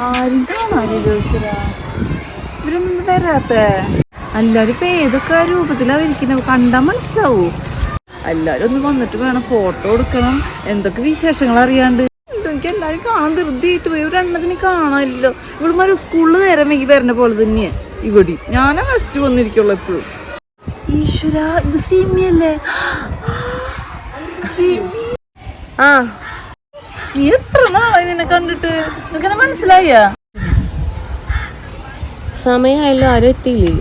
ആരും കാണാനില്ല ഈശ്വര. ഇവരൊന്നും വരാത്ത എല്ലാരും ഇപ്പൊ ഏതൊക്കെ രൂപത്തിലാ ഇരിക്കുന്നത് കണ്ടാ മനസ്സിലാവൂ. എല്ലാരും ഒന്ന് വന്നിട്ട് വേണം ഫോട്ടോ എടുക്കണം. എന്തൊക്കെ വിശേഷങ്ങൾ അറിയാണ്ട് എനിക്ക് എല്ലാരും കാണാൻ ധൃതിയായിട്ട് പോയി. ഒരു എണ്ണത്തിന് കാണാനില്ലോ. ഇവിടെ സ്കൂളിൽ നേരം വൈകി വരുന്ന പോലെ തന്നെയാ ഇവിടെ. ഞാനാ ഫസ്റ്റ് വന്നിരിക്കുള്ളൂ എപ്പോഴും. ഈശ്വര, ഇത് സിമിയല്ലേ? ആ, നീ എത്ര നാളായി നിന്നെ കണ്ടിട്ട്? നിനക്കെന്നെ മനസ്സിലായ? സമയമായാലും ആരും എത്തിയില്ലേ?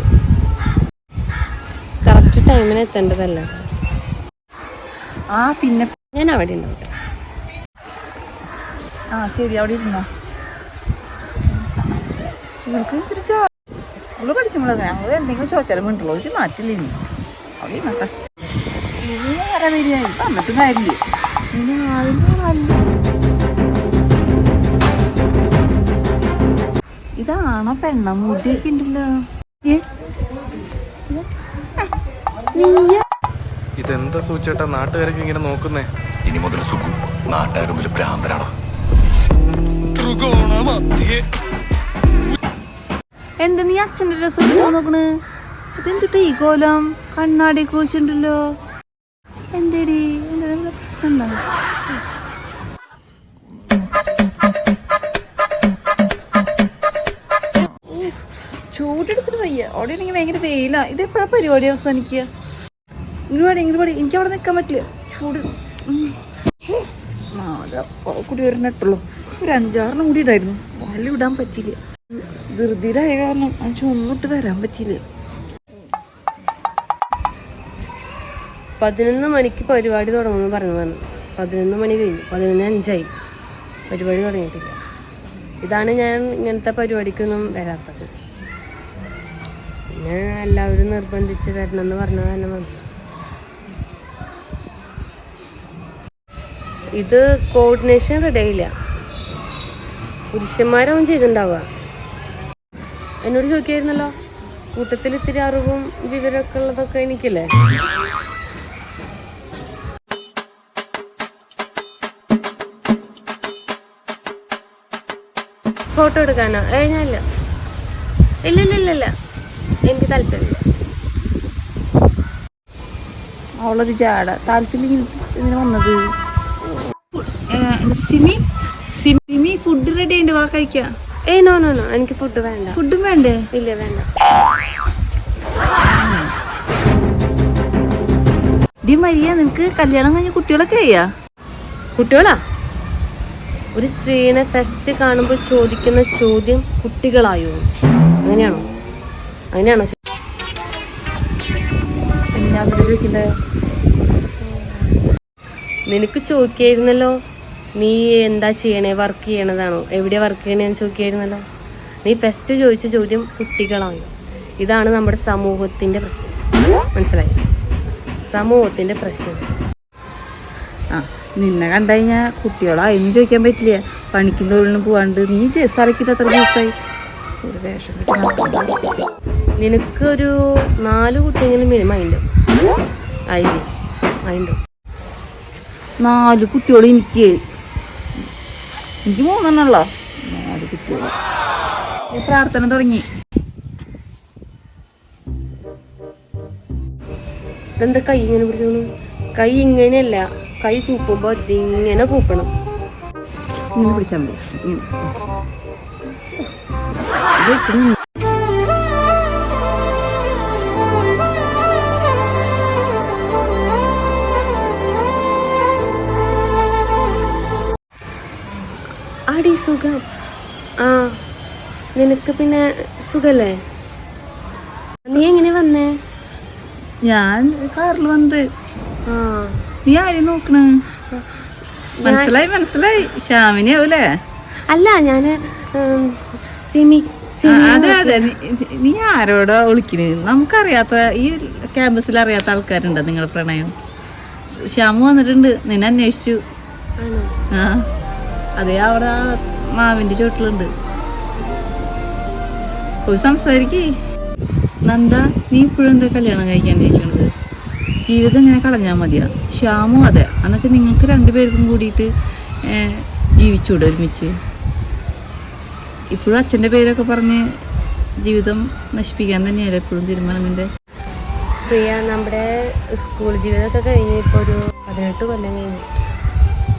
കറക്റ്റ് ടൈമിന് എത്തേണ്ടതല്ല. ആ പിന്നെ ഞാൻ അവിടെ ഉണ്ടാവട്ടെ. ആ ശരി, അവിടെ ഇരുന്നോ. ഇവർക്ക് ഇത്തിരി സ്കൂളിൽ പഠിക്കുമ്പോഴൊക്കെ ഞങ്ങൾ എന്തെങ്കിലും ചോദിച്ചാലും മിണ്ടുള്ളൂ. ഒരു മാറ്റില്ല. ഇനി അവിടെ ഇരുന്നോട്ടെ. ഇനി വരാൻ വരിക വന്നിട്ടും കാര്യമില്ല. ഇനി ഇതാണോ പെണ്ണ? മുടിയൊക്കെ ഉണ്ടല്ലോ. ഇതെന്താ സൂചേട്ടാ നാട്ടുകാരൊക്കെ ഇങ്ങനെ നോക്കുന്നേ? ഇനി മുതൽ സുഖം നാട്ടുകാരും ഭ്രാന്തരാണ്. എന്താ നീ അച്ഛൻ്റെ രസം നോക്കണ്? ഇതെന്തിട്ട് ഈ കോലം? കണ്ണാടി കോച്ചുണ്ടല്ലോ. എന്തേടി, എന്താ പ്രശ്നം? ചൂടെടുത്തിട്ട് വയ്യ. അവിടെ ആണെങ്കിൽ ഭയങ്കര വെയിലാ. ഇതെപ്പോഴാ പരിപാടി അവസാനിക്കുക? ഇങ്ങോട്ട് പാടി എനിക്ക് അവിടെ നിൽക്കാൻ പറ്റില്ല. ചൂട് കൂടി ഒരു നെട്ടുള്ളൂ. ഒരു 5-6 കൂടി ഇടായിരുന്നു. വല്ല ഇടാൻ പറ്റില്ല. ധൃതിയിലായ കാരണം ഒന്നിട്ട് വരാൻ പറ്റിയില്ല. 11 മണിക്ക് പരിപാടി തുടങ്ങുമെന്ന് പറഞ്ഞതാണ്. 11 മണി കഴിഞ്ഞു. 11:05 പരിപാടി തുടങ്ങിയിട്ടില്ല. ഇതാണ് ഞാൻ ഇങ്ങനത്തെ പരിപാടിക്കൊന്നും വരാത്തത്. പിന്നെ എല്ലാവരും നിർബന്ധിച്ച് വരണമെന്ന് പറഞ്ഞത് തന്നെ വന്നു. ഇത് കോർഡിനേഷൻ റെഡി ആയില്ല. പുരുഷന്മാരാവും ചെയ്തിട്ടുണ്ടാവുക. എന്നോട് ചോദിക്കായിരുന്നല്ലോ, കൂട്ടത്തിൽ ഇത്തിരി അറിവും വിവരമൊക്കെ ഉള്ളതൊക്കെ എനിക്കല്ലേ. ഫോട്ടോ എടുക്കാനോ? ഞാനില്ല. ഇല്ല, എനിക്ക് താല്പര്യമില്ല. അവളൊരു ജാട താല്പര്യം ഇതിന് വന്നത്. സിമി ഫുഡ് റെഡി ഉണ്ട്, വാ കഴിക്കാം. നോ എനിക്ക് ഫുഡ് വേണ്ട. ഫുഡും വേണ്ടേ? ഇല്ല, വേണ്ട. ഡി മരിയ, നിനക്ക് കല്യാണം കഴിഞ്ഞ കുട്ടികളൊക്കെ ചെയ്യാ? കുട്ടികളാ? ഒരു സ്ത്രീനെ ഫസ്റ്റ് കാണുമ്പോൾ ചോദിക്കുന്ന ചോദ്യം കുട്ടികളായോ? അങ്ങനെയാണോ? നിനക്ക് ചോദിക്കായിരുന്നല്ലോ, നീ എന്താ ചെയ്യണേ? വർക്ക് ചെയ്യണതാണോ? എവിടെയാ വർക്ക് ചെയ്യണേന്ന് ചോദിക്കായിരുന്നല്ലോ. നീ ഫസ്റ്റ് ചോദിച്ച ചോദ്യം കുട്ടികളായോ? ഇതാണ് നമ്മുടെ സമൂഹത്തിന്റെ പ്രശ്നം. മനസ്സിലായി? സമൂഹത്തിന്റെ പ്രശ്നം. നിന്നെ കണ്ടു കഴിഞ്ഞാൽ കുട്ടികളായിരുന്നു ചോദിക്കാൻ പറ്റില്ല. പണിക്കും തൊഴിലിനും പോവാണ്ട് നീ സ്ഥലക്കിട്ട് എത്ര ദിവസമായി? ഒരു വേഷം നിനക്കൊരു 4 കുട്ടിയെങ്കിലും മിനിമം അതിൻ്റെ 4 കുട്ടികൾ. എനിക്ക് 3 4 കുട്ടികൾ. പ്രാർത്ഥന തുടങ്ങി. ഇതെന്താ കൈ ഇങ്ങനെ പിടിച്ചു? കൈ ഇങ്ങനെയല്ല, കൈ കൂപ്പുമ്പോ ഇങ്ങനെ കൂപ്പണം. ഇങ്ങനെ പിടിച്ചാൽ മതി. ആടി സുഖം. നിനക്ക് പിന്നെ സുഖല്ലേ? നീ എങ്ങനെ വന്നേ? ഞാൻ കാറിൽ വന്നത്. നീ ആരെയും നോക്കണ്? മനസ്സിലായി ശ്യാമിനെ ആവൂലേ? അല്ല, ഞാന് സിമി. അതെ. നീ ആരോടാ വിളിക്കണ്? നമുക്കറിയാത്ത ഈ ക്യാമ്പസിൽ അറിയാത്ത ആൾക്കാരുണ്ടോ നിങ്ങളുടെ പ്രണയം? ശ്യാമു വന്നിട്ടുണ്ട്, നിന്നെ അന്വേഷിച്ചു. അതെ, അവിടെ മാവിന്റെ ചോട്ടിലുണ്ട്. പോയി സംസാരിക്കേ. നന്ദ, നീ ഇപ്പോഴും എന്താ കല്യാണം കഴിക്കാണ്ടിരിക്കണത്? ജീവിതം ഇങ്ങനെ കളഞ്ഞാൽ മതിയാ. ശ്യാമും അതെ. എന്നുവെച്ചാൽ നിങ്ങൾക്ക് 2 പേർക്കും കൂടിയിട്ട് ജീവിച്ചൂടെ ഒരുമിച്ച്? ഇപ്പോഴും അച്ഛൻ്റെ പേരൊക്കെ പറഞ്ഞ് ജീവിതം നശിപ്പിക്കാൻ തന്നെയല്ലേ എപ്പോഴും തീരുമാനം നിൻ്റെ? പ്രിയ, നമ്മുടെ സ്കൂൾ ജീവിതമൊക്കെ കഴിഞ്ഞ് ഇപ്പോൾ ഒരു 18 കൊല്ലം കഴിഞ്ഞു.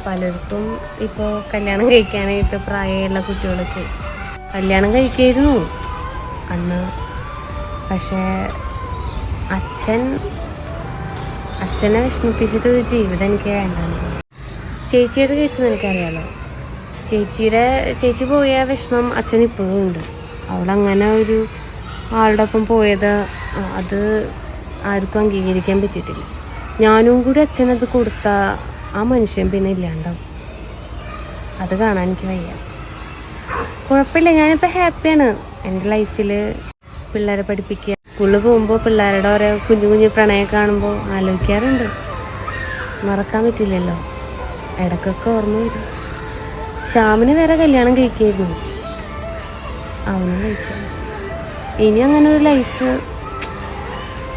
പലർക്കും ഇപ്പോൾ കല്യാണം കഴിക്കാനായിട്ട് പ്രായമുള്ള കുട്ടികളൊക്കെ കല്യാണം കഴിക്കായിരുന്നു അന്ന്. പക്ഷേ അച്ഛനെ വിഷമിപ്പിച്ചിട്ട് ഒരു ജീവിതം എനിക്ക് വേണ്ടെന്ന്. ചേച്ചിയുടെ കേസ് നിനക്കറിയാലോ. ചേച്ചി പോയ വിഷമം അച്ഛൻ ഇപ്പോഴും ഉണ്ട്. അവളങ്ങനെ ഒരു ആളുടെ ഒപ്പം പോയത് അത് ആർക്കും അംഗീകരിക്കാൻ പറ്റിയിട്ടില്ല. ഞാനും കൂടി അച്ഛനത് കൊടുത്ത ആ മനുഷ്യൻ പിന്നെ ഇല്ലാണ്ടാവും. അത് കാണാൻ എനിക്ക് വയ്യ. കുഴപ്പമില്ല, ഞാനിപ്പോൾ ഹാപ്പിയാണ്. എൻ്റെ ലൈഫിൽ പിള്ളേരെ പഠിപ്പിക്കുക, സ്കൂളിൽ പോകുമ്പോൾ പിള്ളേരുടെ ഓരോ കുഞ്ഞു കുഞ്ഞു പ്രണയം കാണുമ്പോൾ ആലോചിക്കാറുണ്ട്. മറക്കാൻ പറ്റില്ലല്ലോ, ഇടയ്ക്കൊക്കെ ഓർമ്മ വരും. ശ്യാമിന് വേറെ കല്യാണം കഴിക്കായിരുന്നു, അവനും കഴിച്ചു. ഇനി അങ്ങനെ ഒരു ലൈഫ്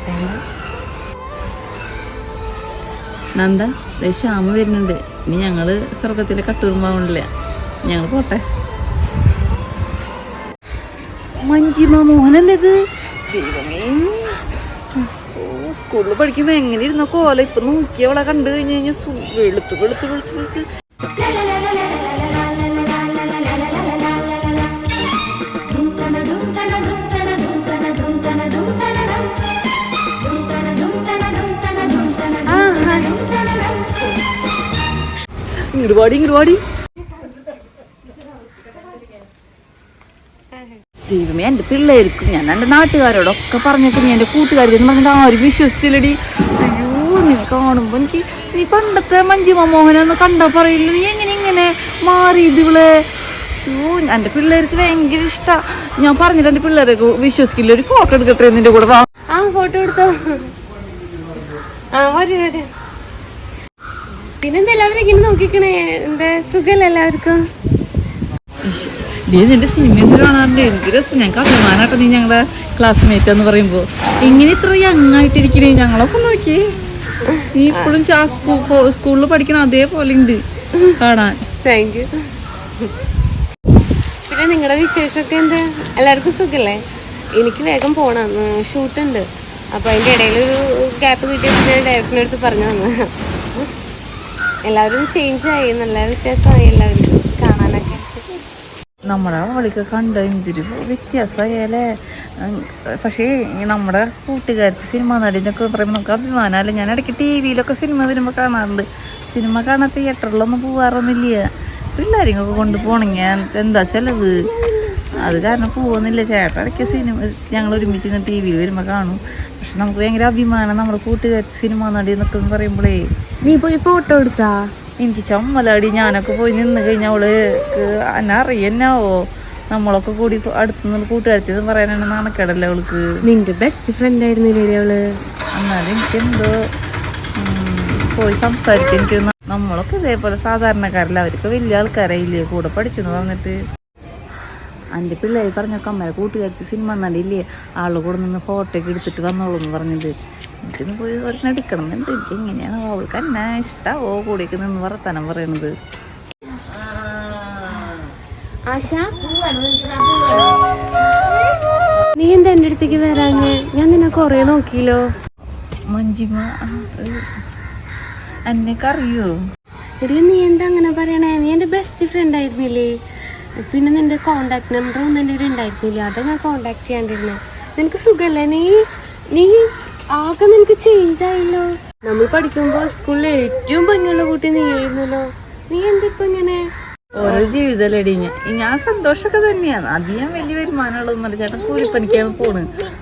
വേണ്ട. നന്ദ, ശ്യാമ വരുന്നുണ്ട്. ഇനി ഞങ്ങള് സ്വർഗത്തിലെ കട്ടുറുമ്പാവണില്ല, ഞങ്ങൾ പോട്ടെ. മഞ്ജിമ മോഹനല്ലേ ഇത്? ദൈവമേ, സ്കൂളിൽ പഠിക്കുമ്പോ എങ്ങനെ ഇരുന്ന കോല ഇപ്പൊ നോക്കിയവളെ കണ്ടു കഴിഞ്ഞു കഴിഞ്ഞാൽ വെളുത്ത് വെളുത്ത് വെളുത്ത് വെളുത്ത്. ഇങ്ങോട്ട് ദൈവമേ, എൻ്റെ പിള്ളേർക്കും ഞാൻ എൻ്റെ നാട്ടുകാരോടൊക്കെ പറഞ്ഞിട്ട് നീ എൻ്റെ കൂട്ടുകാർക്ക് എന്ന് പറഞ്ഞിട്ട് ആരും വിശ്വസിച്ചില്ലടി. അയ്യോ, നിന്നെ കാണുമ്പോൾ എനിക്ക് നീ പണ്ടത്തെ മഞ്ജിമ മോഹനെന്ന് കണ്ടാ പറയില്ല. നീ എങ്ങനെ മാറി ഇതുകളെ? അയ്യോ, എൻ്റെ പിള്ളേർക്ക് ഭയങ്കര ഇഷ്ടമാണ്. ഞാൻ പറഞ്ഞിട്ട് എൻ്റെ പിള്ളേരൊക്കെ വിശ്വസിക്കില്ല. ഒരു ഫോട്ടോ എടുക്കട്ടെ നിന്റെ കൂടെ? വാ. ഫോട്ടോ എടുത്തോ. വരും. പിന്നെന്താ എല്ലാവരും ഇങ്ങനെ നോക്കിക്കണേ? എന്താ സുഖല്ലേ എല്ലാവർക്കും? നിന്റെ സിനിമ കാണാറുണ്ട്, എന്ത് രസം. ഞങ്ങൾക്ക് അഭിമാനാട്ടോ നീ ഞങ്ങളുടെ ക്ലാസ്മേറ്റ് എന്ന് പറയുമ്പോ. ഇങ്ങനെ ഇത്ര യങ്ങായിട്ടിരിക്കണേ ഞങ്ങളൊക്കെ നോക്കി. നീ ഇപ്പോഴും സ്കൂളിൽ പഠിക്കണ അതേപോലെ ഉണ്ട് കാണാൻ. Thank you. പിന്നെ നിങ്ങളുടെ വിശേഷമൊക്കെ എന്താ? എല്ലാവർക്കും സുഖല്ലേ? എനിക്ക് വേഗം പോണം, ഷൂട്ടുണ്ട്. അപ്പൊ അതിന്റെ ഇടയിലൊരു ഗ്യാപ്പ് കിട്ടിയപ്പോൾ ഞാൻ ഡയറക്ടറിന്റെ അടുത്ത് പറഞ്ഞു തന്നു. എല്ലാവരും ചേഞ്ച് ആയി, നല്ല വ്യത്യാസമായി എല്ലാവരും കാണാനൊക്കെ. നമ്മുടെ അവളിക്ക് കണ്ട എന്തൊരു വ്യത്യാസമായാലേ. പക്ഷേ നമ്മുടെ കൂട്ടുകാരത്തെ സിനിമ നടിനൊക്കെ പറയുമ്പോൾ നമുക്ക് അഭിമാനമല്ലേ. ഞാൻ ഇടയ്ക്ക് TV-യിലൊക്കെ സിനിമ വരുമ്പോൾ കാണാറുണ്ട്. സിനിമ കാണാൻ തിയേറ്ററിലൊന്നും പോകാറൊന്നുമില്ല. പിള്ളേരെയൊക്കെ കൊണ്ട് പോകണമെങ്കിൽ എന്താ ചിലവ്, അത് കാരണം പോകുന്നില്ല. ചേട്ടൻ ഇടയ്ക്ക് സിനിമ ഞങ്ങൾ ഒരുമിച്ച് TV-യിൽ വരുമ്പോൾ കാണും. പക്ഷെ നമുക്ക് ഭയങ്കര അഭിമാനം നമ്മുടെ കൂട്ടുകാരത്തെ സിനിമ നടി എന്നൊക്കെ പറയുമ്പോഴേ. നീ പോയി ഫോട്ടോ എടുത്താ? എനിക്ക് ചമ്മലാടി. ഞാനൊക്കെ പോയി നിന്ന് കഴിഞ്ഞാൽ അവള് എന്നെ അറിയന്നാവോ? നമ്മളൊക്കെ കൂടി അടുത്തുനിന്ന് കൂട്ടുകാരത്തി പറയാനാണ് നാണക്കേടല്ലേ അവൾക്ക്. നിന്റെ ബെസ്റ്റ് ഫ്രണ്ട് ആയിരുന്നില്ലേ അവള്? എന്നാലും എനിക്കെന്തോ പോയി സംസാരിക്കാൻ എനിക്ക്. നമ്മളൊക്കെ ഇതേപോലെ സാധാരണക്കാരല്ല, അവർക്ക് വലിയ ആൾക്കാരായില്ലേ കൂടെ പഠിച്ചു എന്ന് പറഞ്ഞിട്ട്. എൻ്റെ പിള്ളേർ പറഞ്ഞൊക്കെ അമ്മേരെ കൂട്ടുകാരത്തി സിനിമ നടിയില്ലേ, ആളുടെ കൂടെ നിന്ന് ഫോട്ടോ ഒക്കെ എടുത്തിട്ട് വന്നോളൂ എന്ന് പറഞ്ഞത്. എനിക്കൊന്ന് പോയി ഒരെണ്ണം എടുക്കണം എന്നുണ്ട്. എനിക്ക് എങ്ങനെയാണ് അവൾക്ക് എന്നെ ഇഷ്ടാവോ കൂടെയൊക്കെ നിന്ന് വർത്താനം പറയണത്. ആശ, നീ എന്താ എൻ്റെ അടുത്തേക്ക് വരാഞ്ഞ്? ഞാൻ നിന്നെ കൊറേ നോക്കിയല്ലോ. മഞ്ജിമ, എന്നെയൊക്കെ അറിയോ? എടി, നീ എന്താ അങ്ങനെ പറയണേ? നീ എൻ്റെ ബെസ്റ്റ് ഫ്രണ്ട് ആയിരുന്നില്ലേ? പിന്നെ നിന്റെ കോണ്ടാക്ട് നമ്പർ ഒന്നും എൻ്റെ ഉണ്ടായിരുന്നില്ല, അതാ ഞാൻ കോണ്ടാക്ട് ചെയ്യാണ്ടിരുന്നേ. നിനക്ക് സുഖല്ലേ? നീ ആകെ നിനക്ക് ചേഞ്ച് ആയല്ലോ. നമ്മൾ പഠിക്കുമ്പോൾ സ്കൂളിൽ ഏറ്റവും ഭംഗിയുള്ള കുട്ടി നീ ആയിരുന്നല്ലോ. നീ എന്തിപ്പോ ഇങ്ങനെ? ഓരോ ജീവിതമല്ലേടി. ഞാൻ സന്തോഷമൊക്കെ തന്നെയാണ്. അത് ഞാൻ വലിയ വരുമാനമുള്ളതെന്നല്ല. ചേട്ടൻ കൂലിപ്പണിക്കാണ് പോണ്.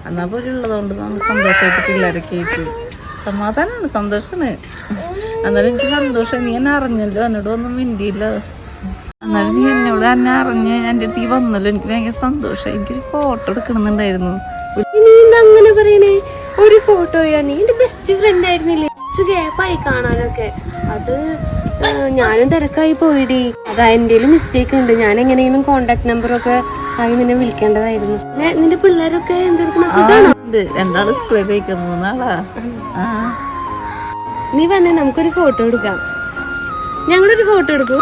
എന്നാ പോലെ ഉള്ളതുകൊണ്ട് നമ്മൾ സന്തോഷമായിട്ട് പിള്ളേരൊക്കെ ആയിട്ട് സമാധാനമാണ്, സന്തോഷമാണ്. എന്നാലും എനിക്ക് സന്തോഷം. നീ എന്നെ അറിഞ്ഞല്ലോ, എന്നോട് ഒന്നും മിണ്ടിയില്ല. എന്നാലും നീ എന്നോട് എന്നെ അറിഞ്ഞ് എൻ്റെ അടുത്തേക്ക് വന്നല്ലോ, എനിക്ക് ഭയങ്കര സന്തോഷം. എനിക്കൊരു ഫോട്ടോ എടുക്കണമെന്നുണ്ടായിരുന്നു. നീ എന്താ അങ്ങനെ പറയണേ? ഒരു ഫോട്ടോയാ? നീ എന്റെ ബെസ്റ്റ് ഫ്രണ്ട് ആയിരുന്നില്ലേ? ഗ്യാപ്പായി കാണാനൊക്കെ. അത് ഞാനും തിരക്കായി പോയിടി. അതാ എന്റെയിലും മിസ്റ്റേക്ക് ഉണ്ട്. ഞാൻ എങ്ങനെയെങ്കിലും കോണ്ടാക്ട് നമ്പറൊക്കെ ആയി നിന്നെ വിളിക്കേണ്ടതായിരുന്നു. നിന്റെ പിള്ളേരൊക്കെ എന്തെടുക്കണ സുഖാണോ? രണ്ടാള് സ്കൂളിൽ പോയിക്കാം, 3 ആളാ. നീ വന്നേ, നമുക്കൊരു ഫോട്ടോ എടുക്കാം. ഞങ്ങളൊരു ഫോട്ടോ എടുക്കൂ.